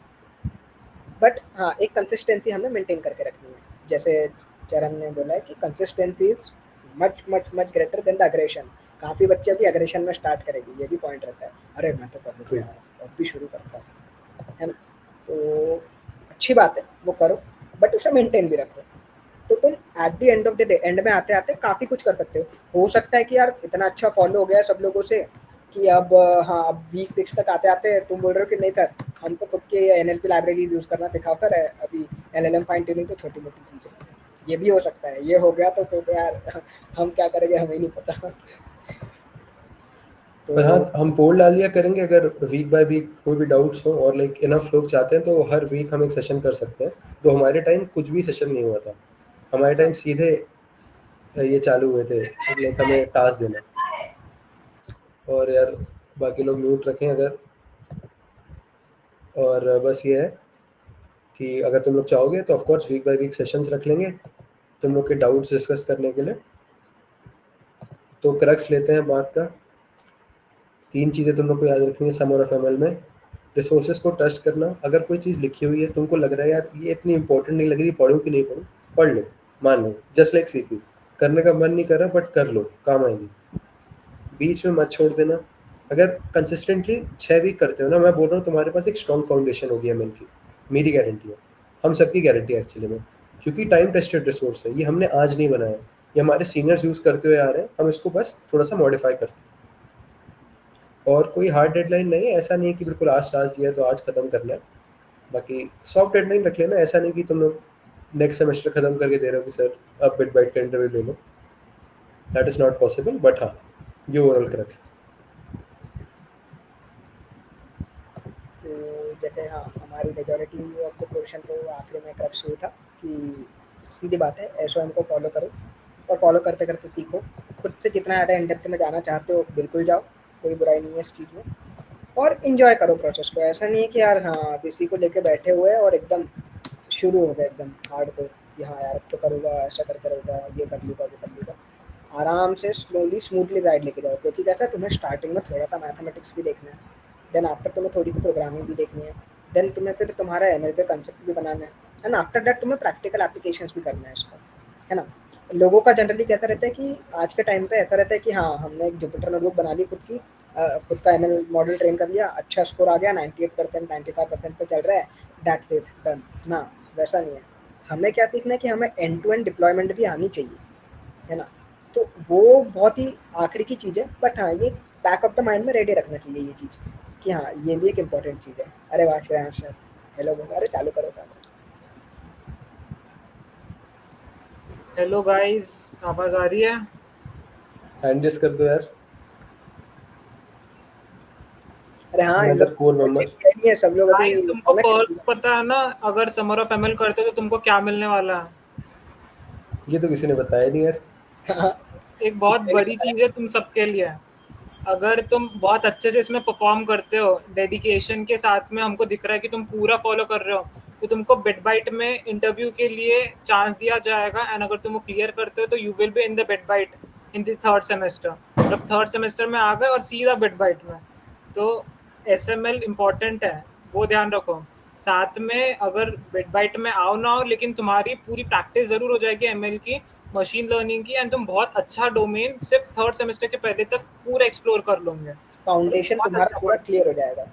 बट हाँ, एक कंसिस्टेंसी हमें मेंटेन करके रखनी है। जैसे चरण ने बोला है कि consistency is much much much greater than the aggression. काफ़ी बच्चे अभी अग्रेशन में स्टार्ट करेंगे, ये भी पॉइंट रहता है, अरे मैं तो कर लूँगा ट्रू। यार, अब भी शुरू करता हूँ, है ना। तो अच्छी बात है, वो करो, बट उसे मेंटेन भी रखो। तो तुम at the end of the day, and में आते आते काफ़ी कुछ कर सकते हो सकता है कि यार इतना अच्छा फॉलो हो गया है सब लोगों से कि अब हाँ, अब वीक 6 तक आते आते तुम बोल रहे हो कि नहीं सर, हम तो खुद के एनएलपी लाइब्रेरीज यूज़ करना सिखाओ सर, अभी एलएलएम फाइन ट्यूनिंग तो छोटी मोटी चीज़ है। ये भी हो सकता है, ये हो गया तो फिर तो यार हम क्या करेंगे हमें नहीं पता। तो पर हाँ, हम पोल डाल दिया करेंगे अगर वीक बाय वीक कोई भी डाउट्स हो और लाइक इनफ लोग चाहते हैं तो हर वीक हम एक सेशन कर सकते हैं। तो हमारे टाइम कुछ भी सेशन नहीं हुआ था, हमारे हाँ, टाइम सीधे ये चालू हुए थे, लाइक हमें टास्क देना। और यार बाकी लोग म्यूट रखें अगर। और बस ये है कि अगर तुम लोग चाहोगे तो of course week by week sessions रख लेंगे तुम लोग के डाउट्स डिस्कस करने के लिए। तो क्रक्स लेते हैं बात का। 3 चीज़ें तुम लोग को याद रखनी है समर ऑफ एमएल में। रिसोर्सेज को ट्रस्ट करना, अगर कोई चीज़ लिखी हुई है तुमको लग रहा है यार ये इतनी इंपॉर्टेंट नहीं लग रही, पढ़ूँ कि नहीं पढ़ूँ, पढ़ लो, मान लो। जस्ट लाइक सीपी, करने का मन नहीं कर रहा बट कर लो, काम आएगी। बीच में मत छोड़ देना। अगर कंसिस्टेंटली 6 वीक करते हो ना, मैं बोल रहा हूँ तुम्हारे पास एक स्ट्रॉन्ग फाउंडेशन होगी एमएल की, मेरी गारंटी है, हम सबकी गारंटी है एक्चुअली में। क्योंकि टाइम टेस्टेड रिसोर्स है, ये हमने आज नहीं बनाया, ये हमारे सीनियर्स यूज़ करते हुए आ रहे हैं, हम इसको बस थोड़ा सा मॉडिफाई करते हैं। और कोई हार्ड डेडलाइन नहीं है, ऐसा नहीं है कि बिल्कुल आज टास्क दिया है तो आज खत्म करना है। बाकी सॉफ्ट डेडलाइन रख लेना, ऐसा नहीं कि तुम लोग नेक्स्ट सेमेस्टर खत्म करके दे रहे हो कि सर अब बिट बाइट का इंटरव्यू ले लो, that is not possible. But हाँ, ये ओवरऑल क्रक्स है। तो जैसे हाँ, हमारी मेजॉरिटी ऑफ द क्वेश्चन तो आखिरी में क्रक्स ये था कि सीधी बात है, एसओएम को फॉलो करो और फॉलो करते करते सीखो। खुद से जितना ज़्यादा इन डेप्थ में जाना चाहते हो बिल्कुल जाओ, कोई बुराई नहीं है इस चीज़ में। और एंजॉय करो प्रोसेस को। ऐसा नहीं है कि यार हाँ, किसी को लेके बैठे हुए हैं और एकदम शुरू हो गए एकदम हार्ड को कि हाँ यार अब तो करूँगा, ऐसा कर करूँगा, ये कर लूँगा, वो कर लूँगा। आराम से स्लोली स्मूथली गाइड लेके जाओ, क्योंकि कैसा है, तुम्हें स्टार्टिंग में थोड़ा सा मैथमेटिक्स भी देखना है, देन आफ्टर तुम्हें थोड़ी सी प्रोग्रामिंग भी देखनी है, देन तुम्हें फिर तुम्हारा एमएल पे कंसेप्ट भी बनाना है, एंड आफ्टर दैट तुम्हें प्रैक्टिकल एप्लीकेशंस भी करना है इसका, है ना। लोगों का जनरली कैसा रहता है कि आज के टाइम पे ऐसा रहता है कि हाँ, हमने एक जुपिटर नोटबुक बना ली खुद की, खुद का एमएल मॉडल ट्रेन कर लिया, अच्छा स्कोर आ गया, 98% 95% पे चल रहा है, दैट्स इट, डन ना। वैसा नहीं है, हमें क्या सीखना है कि हमें एंड टू एंड डिप्लॉयमेंट भी आनी चाहिए, है ना। तो वो बहुत ही आखिरी की चीज़ है, बट हाँ ये बैक ऑफ द माइंड में रेडी रखना चाहिए ये चीज़ कि हाँ ये भी एक इम्पॉर्टेंट चीज़ है। अरे वाह श्रेयांश सर, हेलो अरे चालू करो कैमरा। हेलो गाइस, आवाज आ रही है? हैंड रेस कर दो यार। अरे हाँ इन अनदर लोग कोर मेंबर। नहीं है, सब लोग अभी गाइस तुमको अलग पर्क्स स्कूल पता है ना? अगर समर ऑफ एमएल करते हो तो तुमको क्या मिलने वाला है? ये तो किसी ने बताया नहीं यार। में। हाँ, एक बहुत पहले बड़ी चीज है तुम सबके लिए। अगर तुम बहुत अच्छे से इसमें परफॉर्म करते हो, डेडिकेशन के साथ में हमको दिख रहा है कि तुम पूरा फॉलो कर रहे हो, तो तुमको बिटबाइट में इंटरव्यू के लिए चांस दिया जाएगा। एंड अगर तुम वो क्लियर करते हो तो you will be in the bit bite in the third semester. मतलब थर्ड सेमेस्टर में आ गए और सीधा बिटबाइट में। तो एसएमएल इम्पोर्टेंट है, वो ध्यान रखो। साथ में अगर बिटबाइट में आओ ना हो, लेकिन तुम्हारी पूरी प्रैक्टिस जरूर हो जाएगी एमएल की, मशीन लर्निंग की, एंड तुम बहुत अच्छा डोमेन सिर्फ थर्ड सेमेस्टर के पहले तक पूरा एक्सप्लोर कर लोगे। फाउंडेशन बहुत तुम्हारा अच्छा पूरा पढ़। क्लियर हो जाएगा।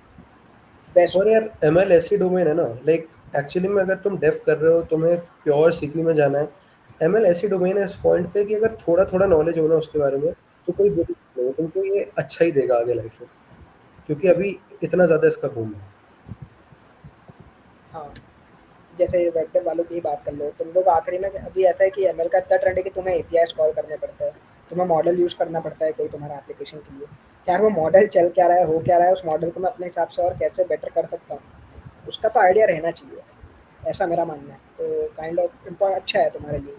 बेस्ट। और यार एमएल ऐसी डोमेन है ना, लाइक एक्चुअली में अगर तुम डेफ कर रहे हो, तुम्हें प्योर सीपी में जाना है, एमएल ऐसी डोमेन है इस पॉइंट पे कि अगर थोड़ा थोड़ा नॉलेज हो ना उसके बारे में, तो कोई बुरी नहीं है, तुमको ये अच्छा ही देगा आगे लाइफ में, क्योंकि अभी इतना ज्यादा इसका बूम है। हाँ जैसे वेब डेव वालों की ही बात कर लो, तुम लोग आखिरी में अभी ऐसा है कि एमएल का इतना ट्रेंड है कि तुम्हें एपीआई कॉल करने पड़ते हैं, तुम्हें मॉडल यूज करना पड़ता है कोई तुम्हारा एप्लीकेशन के लिए। यार वो मॉडल चल क्या रहा है, हो क्या रहा है, उस मॉडल को मैं अपने हिसाब से और कैसे बेटर कर सकता हूँ, उसका तो आइडिया रहना चाहिए। ऐसा मेरा मानना है। तो काइंड ऑफ इम्पोर्ट अच्छा है तुम्हारे लिए,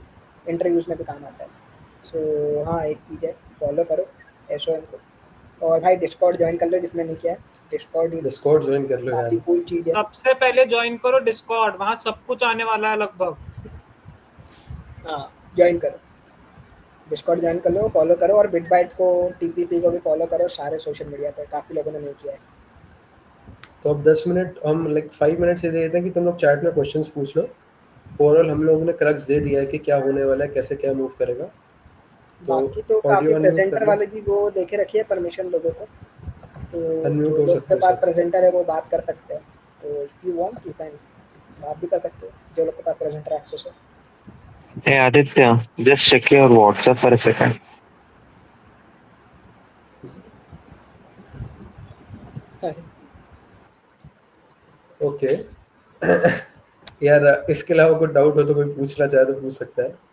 इंटरव्यूज में भी काम आता है। सो हाँ एक चीज़ है, फॉलो करो एसओएम को। और भाई डिस्कॉर्ड ज्वाइन कर लो जिसने नहीं किया है, डिस्कॉर्ड ही डिस्कॉर्ड ज्वाइन कर लो काफ़ी यार। कूल चीज़ है। सबसे पहले ज्वाइन करो डिस्कॉर्ड, वहां सब कुछ आने वाला है लगभग। हाँ ज्वाइन करो, डिस्कॉर्ड ज्वाइन कर लो, फॉलो करो, और बिटबाइट को, टीपीसी को भी फॉलो करो सारे सोशल मीडिया पे, काफ़ी लोगों ने नहीं किया है। तो अब 10 मिनट हम लाइक 5 मिनट से दे देते हैं कि तुम लोग चैट में क्वेश्चंस पूछ लो। ओवरऑल हम लोगों ने क्रक्स दे दिया है कि क्या होने वाला है, कैसे क्या मूव करेगा। तो बाकी तो काफ़ी ऑडियो अनम्यूट कर प्रेजेंटर लो। वाले भी वो देखे रखिए परमिशन लोगों को, तो अनम्यूट जो हो लोग सकते के हो पास सब। प्रेजेंटर है वो बात कर सकते हैं। तो if you want you can बात भी कर सकते हो, जो लोग के पास presenter access Hey Aditya, just check your WhatsApp for a second. है। ओके। यार इसके अलावा कोई डाउट हो तो कोई पूछना चाहे तो पूछ सकता है।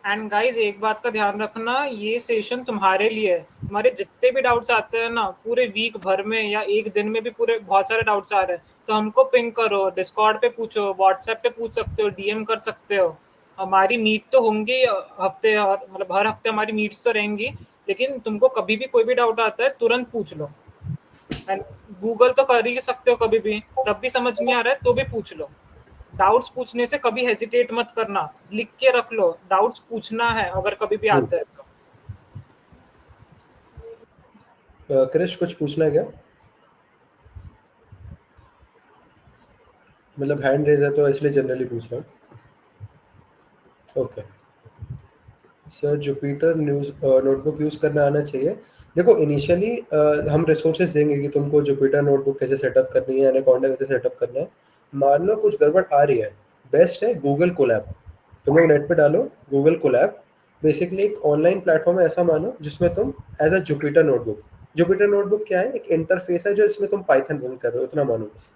एंड गाइज एक बात का ध्यान रखना, ये सेशन तुम्हारे लिए है। तुम्हारे जितने भी डाउट्स आते हैं ना पूरे वीक भर में या एक दिन में भी, पूरे बहुत सारे डाउट्स आ रहे हैं, तो हमको पिंग करो, डिस्कॉर्ड पे पूछो, व्हाट्सएप पे पूछ सकते हो, डीएम कर सकते हो। हमारी मीट तो होंगी हफ्ते, मतलब हर हफ्ते हमारी मीट्स तो रहेंगी, लेकिन तुमको कभी भी कोई भी डाउट आता है तुरंत पूछ लो। एंड गूगल तो कर ही सकते हो कभी भी, तब भी समझ नहीं आ रहा है तो भी पूछ लो। डाउट्स पूछने से कभी हेजिटेट मत करना, लिख के रख लो, डाउट्स पूछना है अगर कभी भी आता है तो। क्रिश कुछ पूछना है क्या? मतलब हैंड रेज है तो इसलिए जनरली पूछ रहा हूँ। Okay sir, Jupiter news notebook use करना आना चाहिए। देखो इनिशियली हम रिसोर्सेज देंगे कि तुमको जुपिटर नोटबुक कैसे सेटअप करनी है, एनाकोंडा कैसे सेटअप करना है। मान लो कुछ गड़बड़ आ रही है, बेस्ट है गूगल कोलैब। तुम लोग नेट पे डालो गूगल कोलैब। बेसिकली एक ऑनलाइन प्लेटफॉर्म है ऐसा मानो, जिसमें तुम as a Jupyter notebook, Jupyter notebook क्या है, एक इंटरफेस है जो इसमें तुम पाइथन रन कर रहे हो, इतना मानो बस।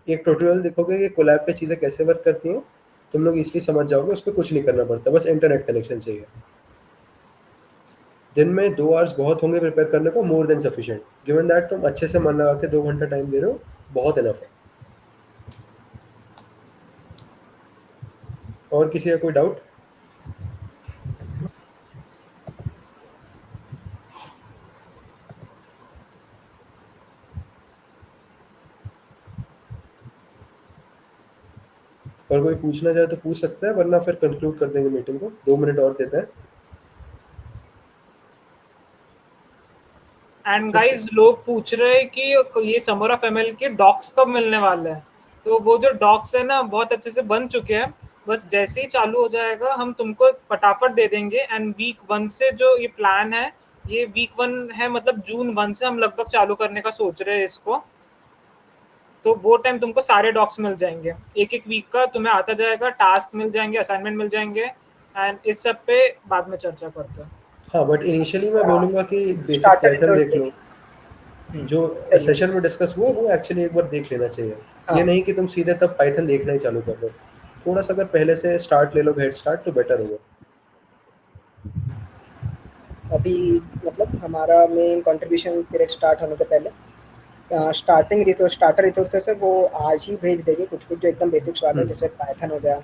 एक ट्यूटोरियल देखोगे कि कोलैब पे चीज़ें कैसे वर्क करती हैं, तुम लोग इसलिए समझ जाओगे। उस पर कुछ नहीं करना पड़ता, बस इंटरनेट कनेक्शन चाहिए। दिन में 2 आवर्स बहुत होंगे प्रिपेयर करने को, more than sufficient. Given that तुम अच्छे से मन लगा के 2 घंटा टाइम दे रहे हो, बहुत इनफ है। और किसी का कोई डाउट? और कोई पूछना चाहे तो पूछ सकता है, वरना फिर कंक्लूड कर देंगे मीटिंग को। 2 मिनट और देते हैं। एंड ओके गाइस लोग पूछ रहे हैं कि ये समर ऑफ एमएल के डॉक्स कब मिलने वाले हैं। तो वो जो डॉक्स है ना बहुत अच्छे से बन चुके हैं, बस जैसे ही चालू हो जाएगा हम तुमको फटाफट दे देंगे। एंड वीक 1 से जो ये प्लान है, ये वीक 1 है, मतलब जून 1 से हम लगभग चालू करने का सोच रहे हैं इसको। तो वो टाइम तुमको सारे डॉक्स मिल जाएंगे, एक वीक का तुम्हें आता जाएगा, टास्क मिल जाएंगे, असाइनमेंट मिल जाएंगे, एंड इस सब पे बाद में चर्चा करते हैं। हाँ, बट इनिशियली मैं बोलूंगा कि बेसिक स्टार्टर पाइथन देख लो, जो सही है। सेशन में डिस्कस हुआ वो एक्चुअली एक बार देख लेना चाहिए। हाँ। ये नहीं कि तुम सीधे तब पाइथन देखना ही चालू कर दो, थोड़ा सा अगर पहले से स्टार्ट ले लो, हेड स्टार्ट, तो बेटर होगा। अभी मतलब हमारा मेन कंट्रीब्यूशन पीरियड स्टार्ट होने के पहले स्टार्टिंग रिसोर्स स्टार्टर रिसोर्सेस है वो आज ही भेज देंगे, कुछ कुछ जो एकदम बेसिक्स वाले जैसे पाइथन हो गया,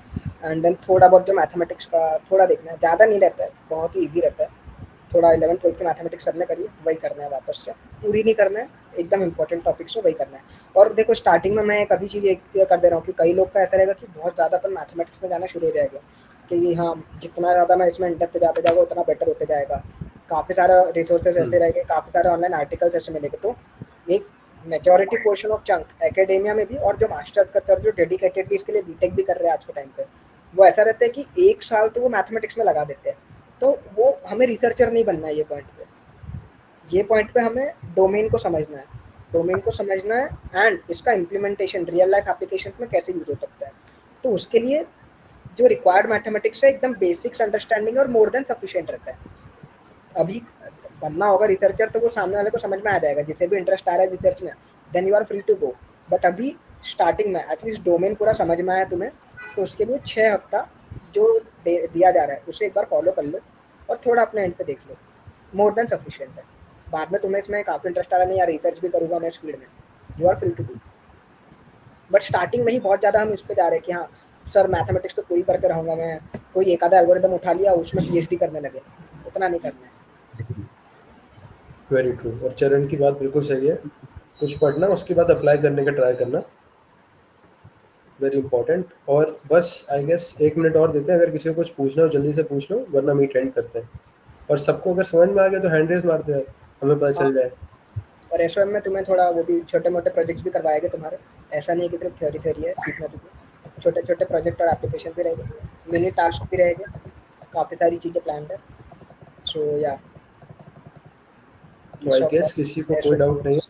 एंड देन थोड़ा बहुत जो मैथमेटिक्स का थोड़ा देखना है, ज़्यादा नहीं रहता है, बहुत ही ईजी रहता है। थोड़ा 11th-12th के मैथमेटिक्स सबने करी है, वही करना है, वापस से पूरी नहीं करना है, एकदम इंपॉर्टेंट टॉपिक्स हो वही करना है। और देखो स्टार्टिंग में मैं एक अभी चीज़ एक कर दे रहा हूँ कि कई लोग का ऐसा रहेगा कि बहुत ज़्यादा अपन मैथमेटिक्स में जाना शुरू हो जाएगा कि हाँ जितना ज़्यादा मैं इसमें इंडेप्थ जाते जाएगा उतना बेटर होते जाएगा, काफ़ी सारा रिसोर्सेज ऐसे रहेंगे, काफ़ी सारे ऑनलाइन आर्टिकल्स ऐसे मिलेंगे। तो एक majority portion of chunk academia में भी और जो मास्टर्स करते हैं और जो डेडिकेटेडली इसके लिए बीटेक भी कर रहे हैं आज के टाइम पे, वो ऐसा रहता है कि 1 साल तो वो मैथमेटिक्स में लगा देते हैं। तो वो हमें रिसर्चर नहीं बनना है, ये पॉइंट पे हमें डोमेन को समझना है, डोमेन को समझना है एंड इसका इम्प्लीमेंटेशन रियल लाइफ एप्लीकेशन में कैसे यूज हो सकता है। तो उसके लिए जो रिक्वायर्ड मैथमेटिक्स है एकदम बेसिक्स अंडरस्टैंडिंग और मोर देन सफिशिएंट रहता है। अभी बनना होगा रिसर्चर तो वो सामने वाले को समझ में आ जाएगा, जिसे भी इंटरेस्ट आ रहा है रिसर्च में, then you are free to go. But अभी स्टार्टिंग में एटलीस्ट डोमेन पूरा समझ में आया तुम्हें, तो उसके लिए 6 हफ्ता जो दिया जा रहा है उसे एक बार फॉलो कर लो और थोड़ा अपने एंड से देख लो, मोर देन सफिशिएंट है। बाद में तुम्हें इसमें काफ़ी इंटरेस्ट आ रहा नहीं यार रिसर्च भी करूँगा मैं इस फील्ड में, you are free to do. But starting में ही बहुत ज़्यादा हम इस पे जा रहे हैं कि हाँ सर मैथमेटिक्स तो पूरी करके रहूँगा मैं, कोई एक आधा एल्गोरिथम उठा लिया उसमें पीएचडी करने लगे, उतना नहीं करना है। Very true. और चरण की बात बिल्कुल सही है, कुछ पढ़ना उसके बाद अप्लाई करने का ट्राई करना, वेरी इंपॉर्टेंट। और बस आई गेस 1 मिनट और देते हैं, अगर किसी को कुछ पूछना हो जल्दी से पूछ लो, वरना मीट एंड करते हैं। और सबको अगर समझ में आ गया तो हैंड रेज मारते हैं, हमें पता चल जाए। और एसओएम में तुम्हें थोड़ा वो भी छोटे मोटे प्रोजेक्ट्स भी करवाएंगे तुम्हारे, ऐसा नहीं है कि सिर्फ थ्योरी है सीखना, तुम्हें छोटे छोटे प्रोजेक्ट और एप्लीकेशन भी रहेंगे, मिनी टास्क भी रहेंगे, काफ़ी सारी चीज़ें प्लान है। सो या तो आई गेस किसी को कोई डाउट नहीं है।